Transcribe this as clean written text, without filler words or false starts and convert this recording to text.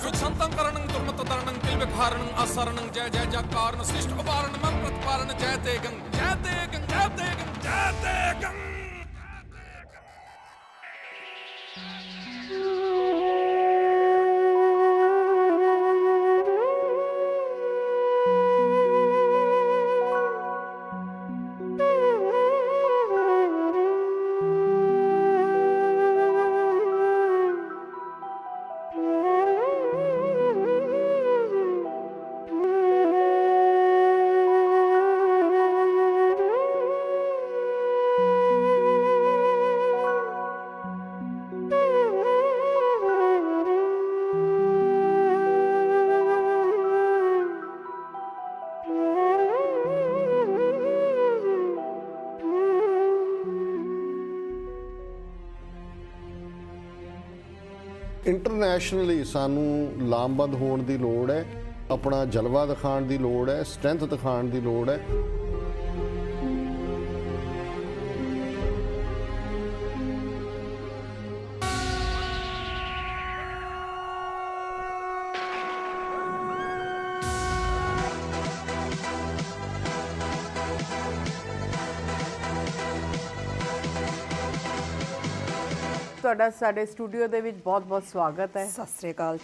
सुछंतं करणं दुर्मत तरणं किल्विकारणं असरणं जय जय जयकारणं सृष्ट उपारणं मम प्रतिपारणं जय ते गंग जय ते गंग जय ते गंग जय ते गंग। ਇੰਟਰਨੈਸ਼ਨਲੀ ਸਾਨੂੰ ਲਾਮਬੰਦ ਹੋਣ ਦੀ ਲੋੜ ਹੈ, ਆਪਣਾ ਜਲਵਾ ਦਿਖਾਉਣ ਦੀ ਲੋੜ ਹੈ, ਸਟਰੈਂਥ ਦਿਖਾਉਣ ਦੀ ਲੋੜ ਹੈ। ਤੁਹਾਡਾ ਸਾਡੇ ਸਟੂਡੀਓ ਦੇ ਵਿੱਚ ਬਹੁਤ-ਬਹੁਤ ਸਵਾਗਤ ਹੈ। ਸਤਿ ਸ੍ਰੀ ਅਕਾਲ।